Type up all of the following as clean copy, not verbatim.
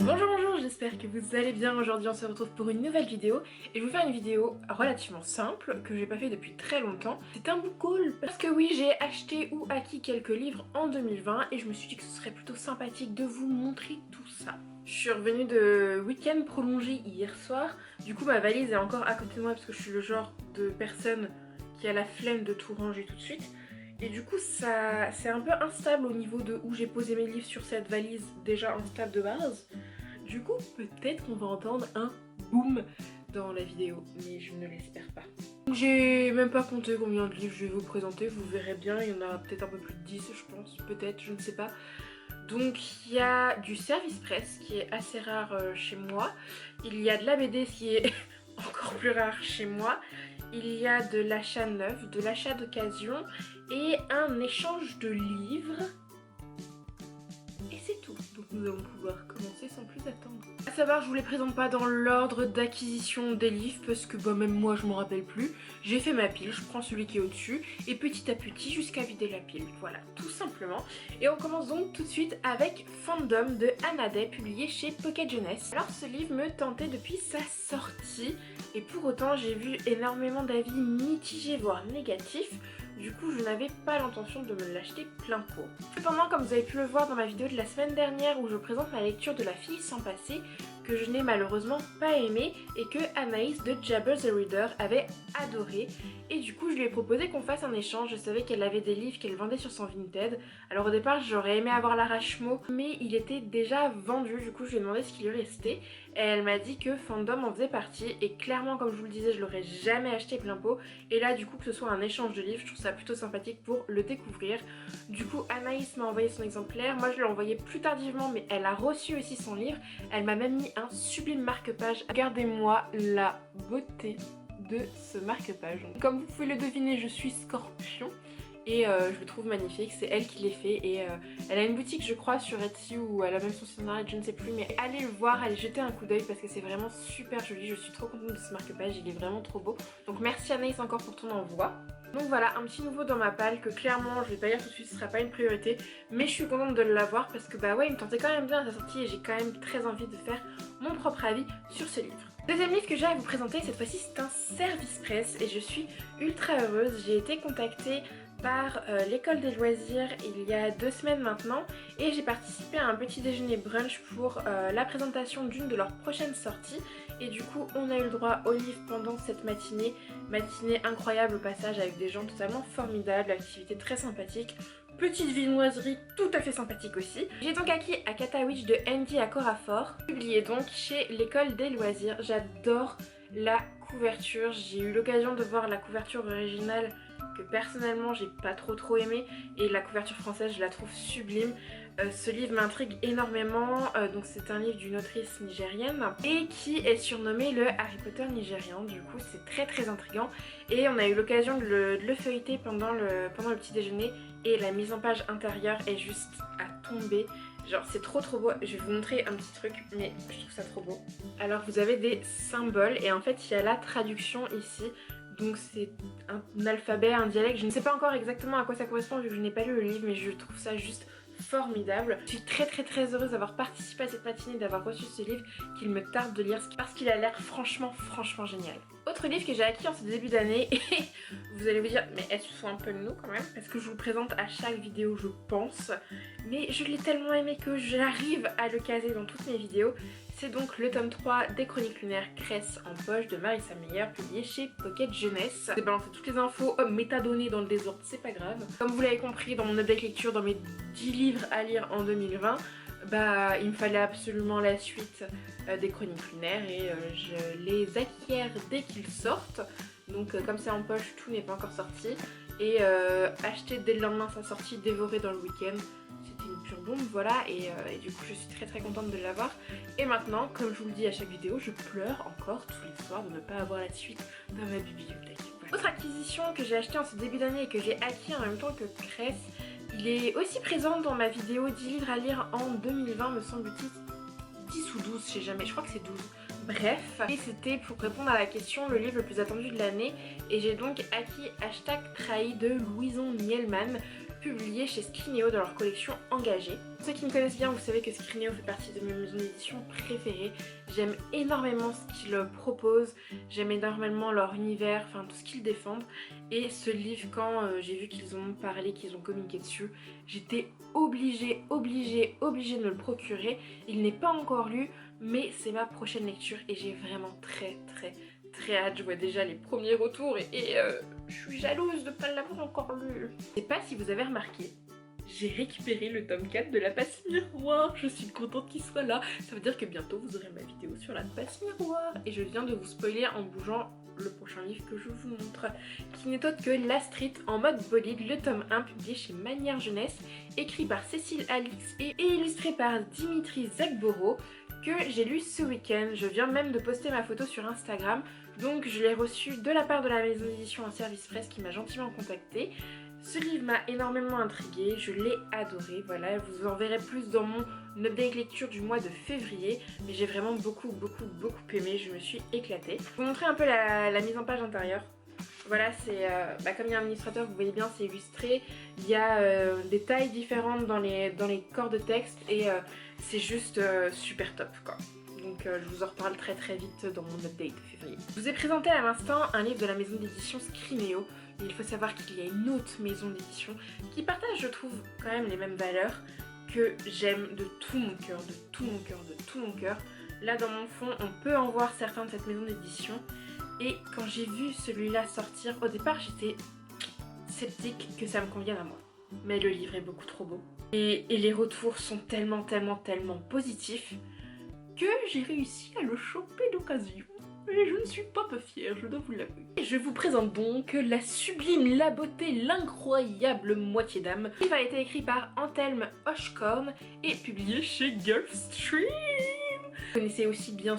Bonjour, bonjour, j'espère que vous allez bien. Aujourd'hui on se retrouve pour une nouvelle vidéo et je vais vous faire une vidéo relativement simple que j'ai pas fait depuis très longtemps. C'est un book haul parce que oui, j'ai acheté ou acquis quelques livres en 2020 et je me suis dit que ce serait plutôt sympathique de vous montrer tout ça. Je suis revenue de week-end prolongé hier soir, du coup ma valise est encore à côté de moi parce que je suis le genre de personne qui a la flemme de tout ranger tout de suite. Et du coup ça c'est un peu instable au niveau de où j'ai posé mes livres sur cette valise déjà instable de base. Du coup peut-être qu'on va entendre un boom dans la vidéo, mais je ne l'espère pas. J'ai même pas compté combien de livres je vais vous présenter, vous verrez bien, il y en a peut-être un peu plus de 10 je pense, peut-être, je ne sais pas. Donc il y a du service presse qui est assez rare chez moi, il y a de la BD qui est encore plus rare chez moi, il y a de l'achat neuf, de l'achat d'occasion et un échange de livres. Et c'est tout. Donc nous allons pouvoir commencer sans plus attendre. A savoir, je vous les présente pas dans l'ordre d'acquisition des livres parce que bah, même moi je m'en rappelle plus. J'ai fait ma pile, je prends celui qui est au-dessus et petit à petit jusqu'à vider la pile. Voilà, tout simplement. Et on commence donc tout de suite avec Fandom de Anna Day, publié chez Pocket Jeunesse. Alors ce livre me tentait depuis sa sortie et pour autant j'ai vu énormément d'avis mitigés voire négatifs. Du coup je n'avais pas l'intention de me l'acheter plein pot. Cependant, comme vous avez pu le voir dans ma vidéo de la semaine dernière où je présente ma lecture de La fille sans passé, que je n'ai malheureusement pas aimé et que Anaïs de Jabber the Reader avait adoré, et du coup je lui ai proposé qu'on fasse un échange. Je savais qu'elle avait des livres qu'elle vendait sur son Vinted, alors au départ j'aurais aimé avoir l'arrache-mot mais il était déjà vendu, du coup je lui ai demandé ce qui lui restait et elle m'a dit que Fandom en faisait partie et clairement comme je vous le disais je l'aurais jamais acheté plein pot, et là du coup que ce soit un échange de livres je trouve ça plutôt sympathique pour le découvrir. Du coup Anaïs m'a envoyé son exemplaire, moi je l'ai envoyé plus tardivement mais elle a reçu aussi son livre, elle m'a même mis un sublime marque-page. Regardez-moi la beauté de ce marque-page. Comme vous pouvez le deviner, je suis Scorpion et je le trouve magnifique, c'est elle qui l'a fait et elle a une boutique je crois sur Etsy ou elle a même son site internet, je ne sais plus, mais allez le voir, allez jeter un coup d'œil parce que c'est vraiment super joli, je suis trop contente de ce marque-page, il est vraiment trop beau. Donc merci Anaïs encore pour ton envoi. Donc voilà, un petit nouveau dans ma palle que clairement je vais pas lire tout de suite, ce sera pas une priorité, mais je suis contente de l'avoir parce que bah ouais, il me tentait quand même bien à sa sortie et j'ai quand même très envie de faire mon propre avis sur ce livre. Deuxième livre que j'ai à vous présenter, cette fois-ci c'est un service presse et je suis ultra heureuse. J'ai été contactée par l'école des loisirs il y a 2 semaines maintenant et j'ai participé à un petit déjeuner brunch pour la présentation d'une de leurs prochaines sorties, et du coup on a eu le droit au livre pendant cette matinée incroyable au passage avec des gens totalement formidables, activité très sympathique, petite viennoiserie tout à fait sympathique aussi. J'ai donc acquis Akata Witch de Andy Akorafor, publié donc chez l'école des loisirs. J'adore la couverture, j'ai eu l'occasion de voir la couverture originale que personnellement j'ai pas trop aimé et la couverture française je la trouve sublime. Ce livre m'intrigue énormément, donc c'est un livre d'une autrice nigérienne et qui est surnommé le Harry Potter nigérian, du coup c'est très intriguant et on a eu l'occasion de le feuilleter pendant le petit déjeuner et la mise en page intérieure est juste à tomber. Genre c'est trop beau, je vais vous montrer un petit truc mais je trouve ça trop beau. Alors vous avez des symboles et en fait il y a la traduction ici. Donc c'est un alphabet, un dialecte, je ne sais pas encore exactement à quoi ça correspond vu que je n'ai pas lu le livre, mais je trouve ça juste formidable. Je suis très heureuse d'avoir participé à cette matinée, d'avoir reçu ce livre qu'il me tarde de lire parce qu'il a l'air franchement génial. Autre livre que j'ai acquis en ce début d'année et vous allez vous dire mais est-ce qu'ils sont un peu de nous quand même parce que je vous le présente à chaque vidéo je pense, mais je l'ai tellement aimé que j'arrive à le caser dans toutes mes vidéos. C'est donc le tome 3 des Chroniques lunaires Cress en poche de Marissa Meyer, publié chez Pocket Jeunesse. J'ai balancé toutes les infos métadonnées dans le désordre, c'est pas grave. Comme vous l'avez compris dans mon update lecture, dans mes 10 livres à lire en 2020, bah il me fallait absolument la suite des Chroniques lunaires et je les acquiers dès qu'ils sortent. Donc comme c'est en poche, tout n'est pas encore sorti. Et acheter dès le lendemain sa sortie, dévoré dans le week-end. C'était une pure bombe, voilà, et du coup je suis très contente de l'avoir. Et maintenant, comme je vous le dis à chaque vidéo, je pleure encore tous les soirs de ne pas avoir la suite dans ma bibliothèque. Voilà. Autre acquisition que j'ai acheté en ce début d'année et que j'ai acquis en même temps que Cress, il est aussi présent dans ma vidéo 10 livres à lire en 2020 me semble-t-il, 10 ou 12, je sais jamais, je crois que c'est 12. Bref, et c'était pour répondre à la question le livre le plus attendu de l'année et j'ai donc acquis Hashtag Trahi de Louison Nielman, publié chez Scrinéo dans leur collection Engagée. Pour ceux qui me connaissent bien, vous savez que Scrinéo fait partie de mes maisons d'édition préférées. J'aime énormément ce qu'ils proposent, j'aime énormément leur univers, enfin tout ce qu'ils défendent. Et ce livre, quand j'ai vu qu'ils ont parlé, qu'ils ont communiqué dessus, j'étais obligée de me le procurer. Il n'est pas encore lu, mais c'est ma prochaine lecture et j'ai vraiment très hâte. Je vois déjà les premiers retours et je suis jalouse de ne pas l'avoir encore lu. Je sais pas si vous avez remarqué, j'ai récupéré le tome 4 de la passe miroir. Je suis contente qu'il soit là. Ça veut dire que bientôt vous aurez ma vidéo sur la passe miroir. Et je viens de vous spoiler en bougeant le prochain livre que je vous montre, qui n'est autre que La Street en mode bolide, le tome 1 publié chez Manière Jeunesse, écrit par Cécile Alix et illustré par Dimitri Zagboro, que j'ai lu ce week-end. Je viens même de poster ma photo sur Instagram, donc je l'ai reçu de la part de la maison d'édition en service presse qui m'a gentiment contactée. Ce livre m'a énormément intriguée, je l'ai adoré, voilà, vous en verrez plus dans mon update lecture du mois de février, mais j'ai vraiment beaucoup aimé, je me suis éclatée. Je vais vous montrer un peu la mise en page intérieure. Voilà, c'est comme il y a un illustrateur, vous voyez bien, c'est illustré. Il y a des tailles différentes dans les corps de texte et c'est juste super top quoi. Donc je vous en reparle très vite dans mon update de février. Je vous ai présenté à l'instant un livre de la maison d'édition Scrinéo. Et il faut savoir qu'il y a une autre maison d'édition qui partage, je trouve, quand même les mêmes valeurs, que j'aime de tout mon cœur. Là dans mon fond, on peut en voir certains de cette maison d'édition. Et quand j'ai vu celui-là sortir, au départ j'étais sceptique que ça me convienne à moi. Mais le livre est beaucoup trop beau. Et les retours sont tellement positifs que j'ai réussi à le choper d'occasion. Et je ne suis pas peu fière, je dois vous l'avouer. Et je vous présente donc la sublime, la beauté, l'incroyable moitié d'âme. Le livre a été écrit par Anthelme Hochkorn et publié chez Gulfstream. Vous connaissez aussi bien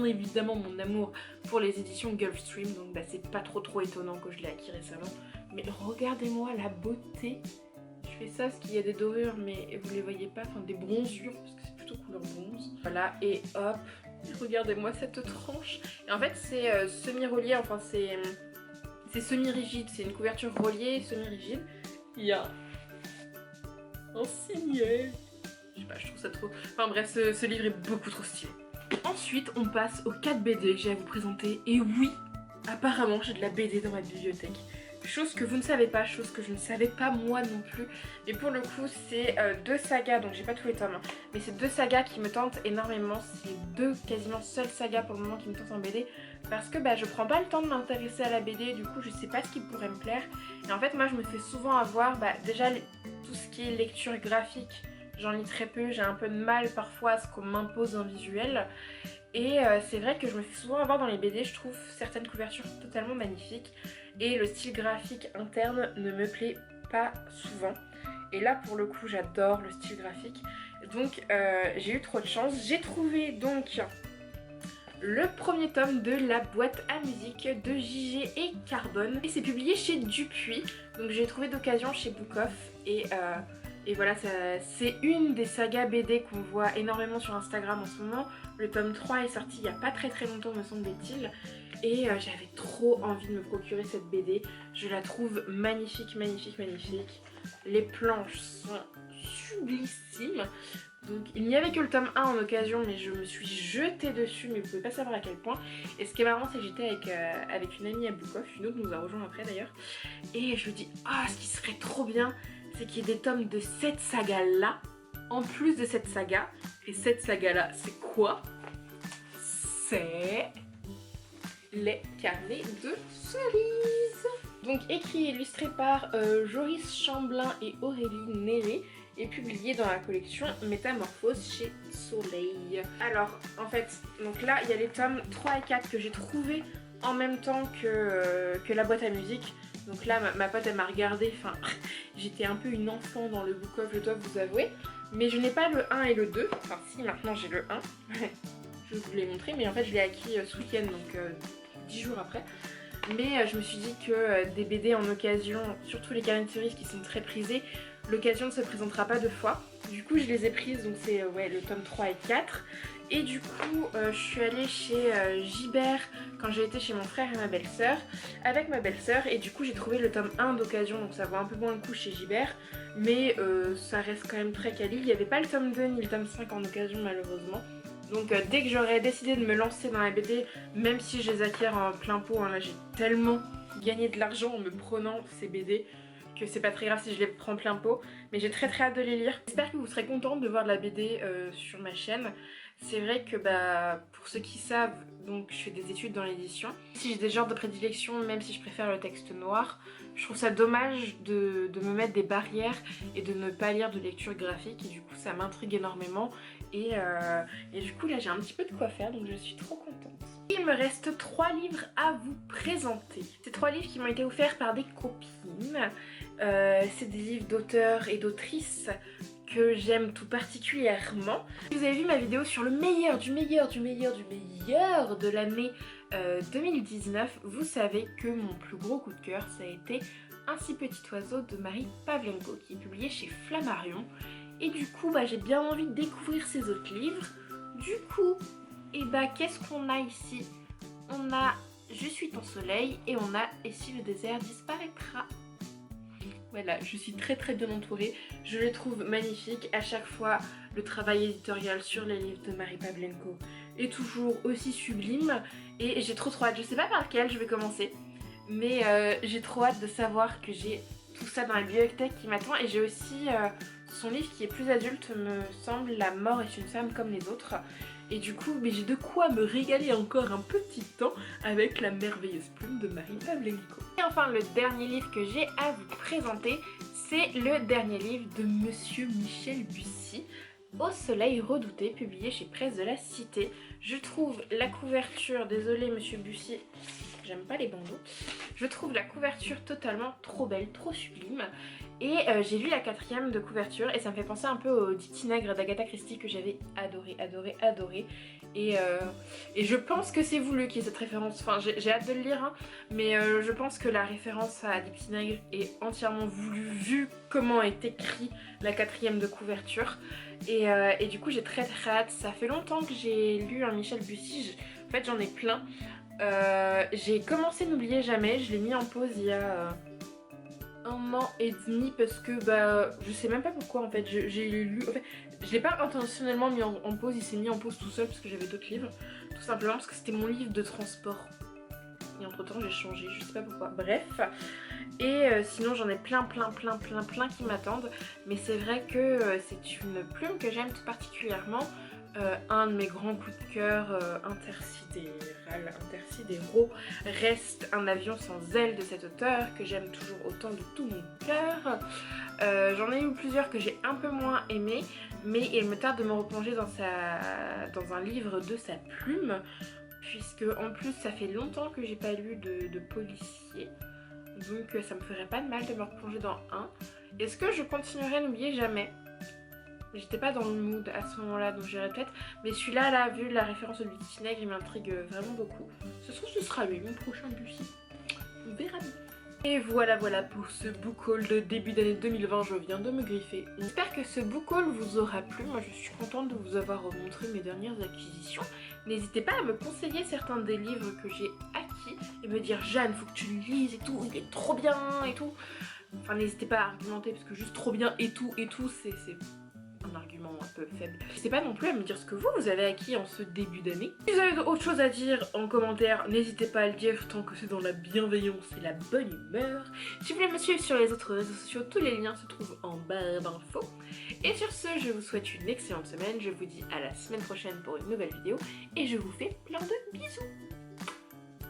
évidemment mon amour pour les éditions Gulfstream, donc c'est pas trop étonnant que je l'ai acquis récemment. Mais regardez-moi la beauté. Je fais ça parce qu'il y a des dorures mais vous les voyez pas, enfin des bronzures parce que c'est plutôt couleur bronze. Voilà, et hop. Regardez-moi cette tranche. Et en fait c'est semi-relié, enfin c'est semi-rigide, c'est une couverture reliée semi-rigide. Il y a un signet. Je sais pas, je trouve ça trop... Enfin bref, ce livre est beaucoup trop stylé. Ensuite on passe aux 4 BD que j'ai à vous présenter. Et oui, apparemment j'ai de la BD dans ma bibliothèque. Chose que vous ne savez pas, chose que je ne savais pas moi non plus. Mais pour le coup c'est 2 sagas, donc j'ai pas tous les tomes, hein, mais c'est 2 sagas qui me tentent énormément. C'est 2 quasiment seules sagas pour le moment qui me tentent en BD. Parce que je prends pas le temps de m'intéresser à la BD, du coup je sais pas ce qui pourrait me plaire. Et en fait moi je me fais souvent avoir déjà tout ce qui est lecture graphique. J'en lis très peu, j'ai un peu de mal parfois à ce qu'on m'impose un visuel. Et c'est vrai que je me fais souvent avoir dans les BD, je trouve certaines couvertures totalement magnifiques. Et le style graphique interne ne me plaît pas souvent. Et là pour le coup j'adore le style graphique. Donc j'ai eu trop de chance. J'ai trouvé donc le premier tome de La boîte à musique de JG et Carbone. Et c'est publié chez Dupuis. Donc j'ai trouvé d'occasion chez Book Off. Et voilà, c'est une des sagas BD qu'on voit énormément sur Instagram en ce moment. Le tome 3 est sorti il n'y a pas très longtemps me semble-t-il. Et j'avais trop envie de me procurer cette BD. Je la trouve magnifique. Les planches sont sublissimes. Donc il n'y avait que le tome 1 en occasion, mais je me suis jetée dessus, mais vous pouvez pas savoir à quel point. Et ce qui est marrant, c'est que j'étais avec une amie à Book Off, une autre nous a rejoint après d'ailleurs. Et je me dis, ce qui serait trop bien, c'est qu'il y ait des tomes de cette saga là, en plus de cette saga. Et cette saga là, c'est quoi? C'est les carnets de cerises. Donc écrit et illustré par Joris Chamblin et Aurélie Néré et publié dans la collection Métamorphose chez Soleil. Alors en fait, donc là il y a les tomes 3 et 4 que j'ai trouvé en même temps que la boîte à musique. Donc là ma pote elle m'a regardé, enfin j'étais un peu une enfant dans le Book Off, je dois vous avouer. Mais je n'ai pas le 1 et le 2, enfin si maintenant j'ai le 1. Je vous l'ai montré, mais en fait je l'ai acquis ce week-end, donc 10 jours après. Mais je me suis dit que des BD en occasion, surtout les carnets de cerises qui sont très prisés, l'occasion ne se présentera pas deux fois. Du coup je les ai prises, donc c'est ouais, le tome 3 et 4. Et du coup je suis allée chez Gibert quand j'ai été chez mon frère et ma belle-sœur avec ma belle-sœur, et du coup j'ai trouvé le tome 1 d'occasion, donc ça vaut un peu moins le coup chez Gibert, mais ça reste quand même très quali. Il n'y avait pas le tome 2 ni le tome 5 en occasion malheureusement. Donc dès que j'aurais décidé de me lancer dans la BD, même si je les acquiers en plein pot, hein, là j'ai tellement gagné de l'argent en me prenant ces BD que c'est pas très grave si je les prends plein pot, mais j'ai très hâte de les lire. J'espère que vous serez contente de voir de la BD sur ma chaîne. C'est vrai que pour ceux qui savent, donc je fais des études dans l'édition. Si j'ai des genres de prédilection, même si je préfère le texte noir, je trouve ça dommage de me mettre des barrières et de ne pas lire de lecture graphique, et du coup ça m'intrigue énormément, et du coup là j'ai un petit peu de quoi faire, donc je suis trop contente. Il me reste 3 livres à vous présenter. Ces 3 livres qui m'ont été offerts par des copines. C'est des livres d'auteurs et d'autrices que j'aime tout particulièrement. Si vous avez vu ma vidéo sur le meilleur du meilleur du meilleur du meilleur de l'année 2019, vous savez que mon plus gros coup de cœur ça a été Un si petit oiseau de Marie Pavlenko, qui est publié chez Flammarion. Et du coup j'ai bien envie de découvrir ses autres livres. Du coup, qu'est-ce qu'on a ici? On a Je suis ton soleil et on a Et si le désert disparaîtra. Voilà, je suis très bien entourée, je les trouve magnifiques. À chaque fois, le travail éditorial sur les livres de Marie Pavlenko est toujours aussi sublime, et j'ai trop hâte. Je sais pas par lequel je vais commencer, mais j'ai trop hâte de savoir que j'ai tout ça dans la bibliothèque qui m'attend. Et j'ai aussi son livre qui est plus adulte, me semble, La mort est une femme comme les autres. Et du coup, j'ai de quoi me régaler encore un petit temps avec La merveilleuse plume de Marie Pavlenko. Et enfin, le dernier livre que j'ai à vous présenter, c'est le dernier livre de Monsieur Michel Bussy, Au soleil redouté, publié chez Presse de la Cité. Je trouve la couverture, désolée Monsieur Bussy, j'aime pas les bandeaux, je trouve la couverture totalement trop belle, trop sublime. Et j'ai lu la 4e de couverture et ça me fait penser un peu au Dit Tinègre d'Agatha Christie que j'avais adoré. Et je pense que c'est voulu qu'il y ait cette référence, enfin j'ai hâte de le lire, hein, mais je pense que la référence à Dit Tinègre est entièrement voulue vu comment est écrit la 4e de couverture. Et du coup j'ai très hâte. Ça fait longtemps que j'ai lu un Michel Bussy, en fait j'en ai plein. J'ai commencé N'oubliez jamais, je l'ai mis en pause il y a 1 an et demi parce que je sais même pas pourquoi en fait. J'ai lu, en fait, je l'ai pas intentionnellement mis en pause, il s'est mis en pause tout seul parce que j'avais d'autres livres, tout simplement parce que c'était mon livre de transport. Et entre temps j'ai changé, je sais pas pourquoi, bref. Et sinon j'en ai plein qui m'attendent, mais c'est vrai que c'est une plume que j'aime tout particulièrement. Un de mes grands coups de cœur intersidéraux reste Un avion sans ailes de cet auteur que j'aime toujours autant de tout mon cœur. J'en ai eu plusieurs que j'ai un peu moins aimés, mais il me tarde de me replonger dans un livre de sa plume, puisque en plus ça fait longtemps que j'ai pas lu de policier, donc ça me ferait pas de mal de me replonger dans un. Est-ce que je continuerai N'oubliez jamais? J'étais pas dans le mood à ce moment-là, donc j'irai peut-être. Mais celui-là, là, vu la référence au Dit Tinègre, il m'intrigue vraiment beaucoup. Ce trouve ce sera lui, mon prochain Bussy. On verra bien. Et voilà pour ce book haul de début d'année 2020, je viens de me griffer. J'espère que ce book haul vous aura plu. Moi je suis contente de vous avoir montré mes dernières acquisitions. N'hésitez pas à me conseiller certains des livres que j'ai acquis et me dire Jeanne, faut que tu le lises et tout, il est trop bien et tout. Enfin n'hésitez pas à argumenter parce que juste trop bien et tout c'est un argument un peu faible. N'hésitez pas non plus à me dire ce que vous avez acquis en ce début d'année. Si vous avez autre chose à dire en commentaire, n'hésitez pas à le dire tant que c'est dans la bienveillance et la bonne humeur. Si vous voulez me suivre sur les autres réseaux sociaux, tous les liens se trouvent en barre d'infos. Et sur ce, je vous souhaite une excellente semaine, je vous dis à la semaine prochaine pour une nouvelle vidéo et je vous fais plein de bisous.